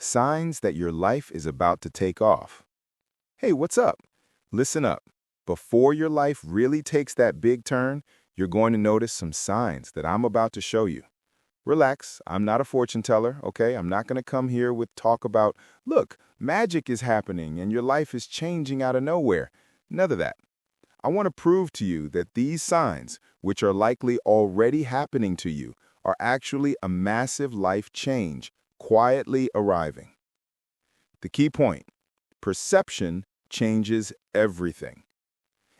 Signs that your life is about to take off. Hey, what's up? Listen up. Before your life really takes that big turn, you're going to notice some signs that I'm about to show you. Relax, I'm not a fortune teller, okay? I'm not going to come here with talk about, look, magic is happening and your life is changing out of nowhere. None of that. I want to prove to you that these signs, which are likely already happening to you, are actually a massive life change quietly arriving. The key point: perception changes everything.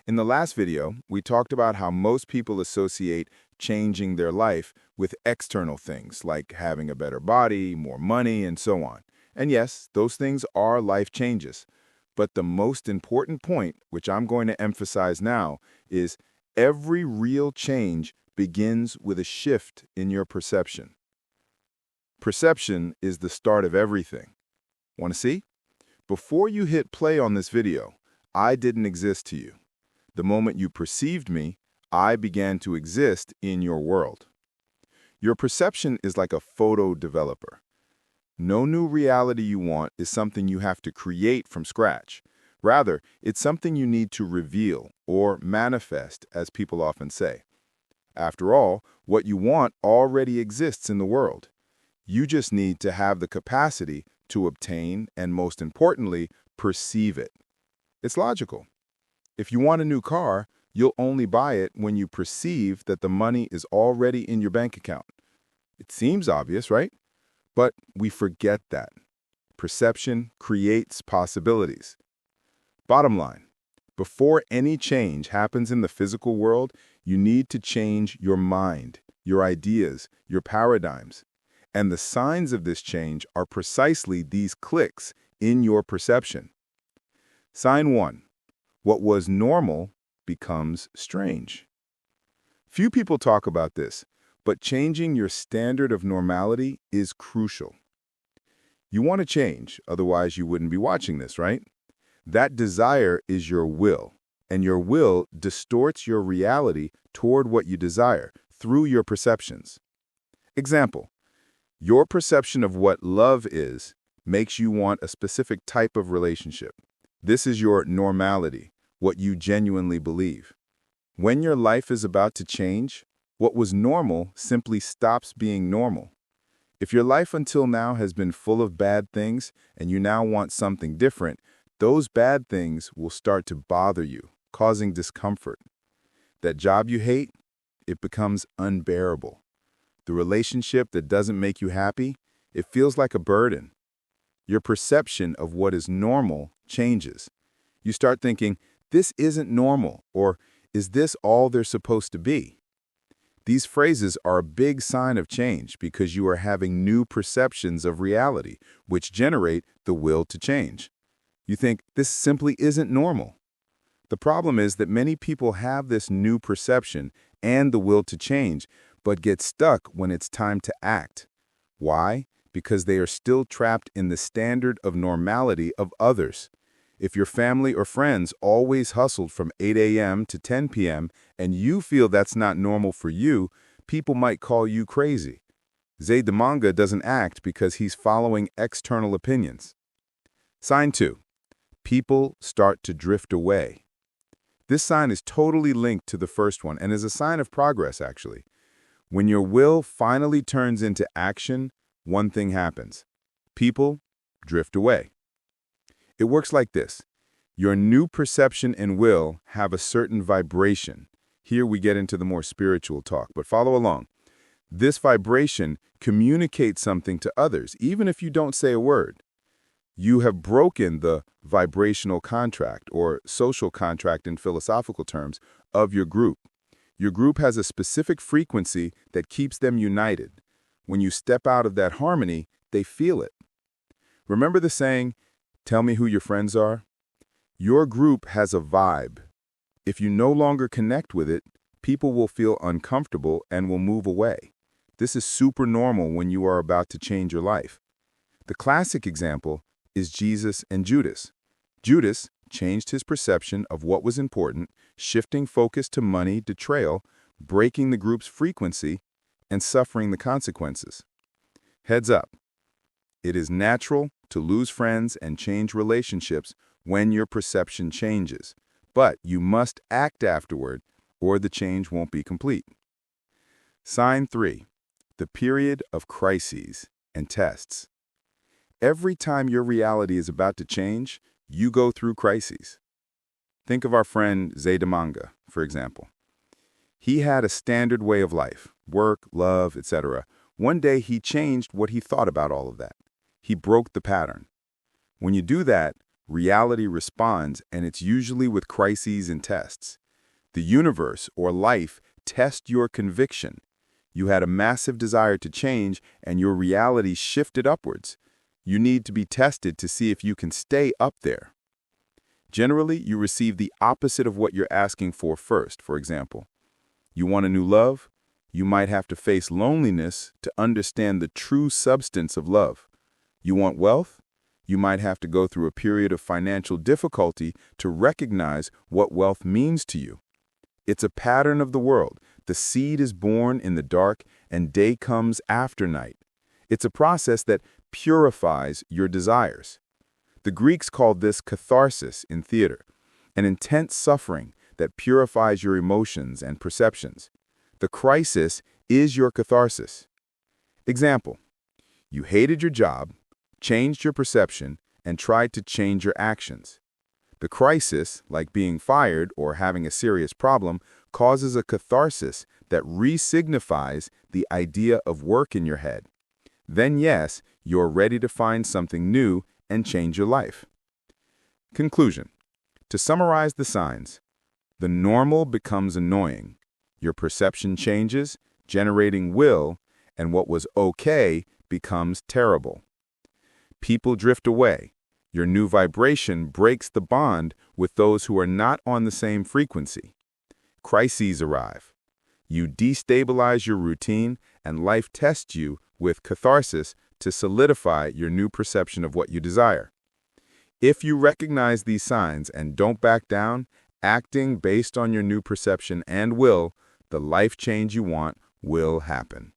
In the last video, we talked about how most people associate changing their life with external things like having a better body, more money, and so on. And yes, those things are life changes. But the most important point, which I'm going to emphasize now, is every real change begins with a shift in your perception. Perception is the start of everything. Want to see? Before you hit play on this video, I didn't exist to you. The moment you perceived me, I began to exist in your world. Your perception is like a photo developer. No new reality you want is something you have to create from scratch. Rather, it's something you need to reveal or manifest, as people often say. After all, what you want already exists in the world. You just need to have the capacity to obtain and, most importantly, perceive it. It's logical. If you want a new car, you'll only buy it when you perceive that the money is already in your bank account. It seems obvious, right? But we forget that. Perception creates possibilities. Bottom line, before any change happens in the physical world, you need to change your mind, your ideas, your paradigms. And the signs of this change are precisely these clicks in your perception. Sign 1. What was normal becomes strange. Few people talk about this, but changing your standard of normality is crucial. You want to change, otherwise you wouldn't be watching this, right? That desire is your will, and your will distorts your reality toward what you desire through your perceptions. Example: your perception of what love is makes you want a specific type of relationship. This is your normality, what you genuinely believe. When your life is about to change, what was normal simply stops being normal. If your life until now has been full of bad things and you now want something different, those bad things will start to bother you, causing discomfort. That job you hate, it becomes unbearable. The relationship that doesn't make you happy, it feels like a burden. Your perception of what is normal changes. You start thinking, this isn't normal, or is this all there's supposed to be? These phrases are a big sign of change because you are having new perceptions of reality, which generate the will to change. You think, this simply isn't normal. The problem is that many people have this new perception and the will to change, but get stuck when it's time to act. Why? Because they are still trapped in the standard of normality of others. If your family or friends always hustled from 8 a.m. to 10 p.m. and you feel that's not normal for you, people might call you crazy. Zayd Manga doesn't act because he's following external opinions. Sign 2. People start to drift away. This sign is totally linked to the first one and is a sign of progress, actually. When your will finally turns into action, one thing happens. People drift away. It works like this. Your new perception and will have a certain vibration. Here we get into the more spiritual talk, but follow along. This vibration communicates something to others, even if you don't say a word. You have broken the vibrational contract, or social contract in philosophical terms, of your group. Your group has a specific frequency that keeps them united. When you step out of that harmony, they feel it. Remember the saying, tell me who your friends are? Your group has a vibe. If you no longer connect with it, people will feel uncomfortable and will move away. This is super normal when you are about to change your life. The classic example is Jesus and Judas. Judas changed his perception of what was important, shifting focus to money, betrayal, breaking the group's frequency, and suffering the consequences. Heads up. It is natural to lose friends and change relationships when your perception changes, but you must act afterward or the change won't be complete. Sign 3. The period of crises and tests. Every time your reality is about to change, you go through crises. Think of our friend Zaydamanga, for example. He had a standard way of life, work, love, etc. One day he changed what he thought about all of that. He broke the pattern. When you do that, reality responds, and it's usually with crises and tests. The universe or life tests your conviction. You had a massive desire to change, and your reality shifted upwards. You need to be tested to see if you can stay up there. Generally, you receive the opposite of what you're asking for first. For example, you want a new love? You might have to face loneliness to understand the true substance of love. You want wealth? You might have to go through a period of financial difficulty to recognize what wealth means to you. It's a pattern of the world. The seed is born in the dark, and day comes after night. It's a process that purifies your desires. The Greeks called this catharsis in theater, an intense suffering that purifies your emotions and perceptions. The crisis is your catharsis. Example: you hated your job, changed your perception, and tried to change your actions. The crisis, like being fired or having a serious problem, causes a catharsis that re-signifies the idea of work in your head. Then yes, you're ready to find something new and change your life. Conclusion. To summarize the signs, the normal becomes annoying. Your perception changes, generating will, and what was okay becomes terrible. People drift away. Your new vibration breaks the bond with those who are not on the same frequency. Crises arrive. You destabilize your routine, and life tests you with catharsis to solidify your new perception of what you desire. If you recognize these signs and don't back down, acting based on your new perception and will, the life change you want will happen.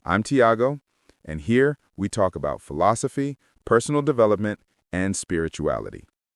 I'm Tiago, and here we talk about philosophy, personal development, and spirituality.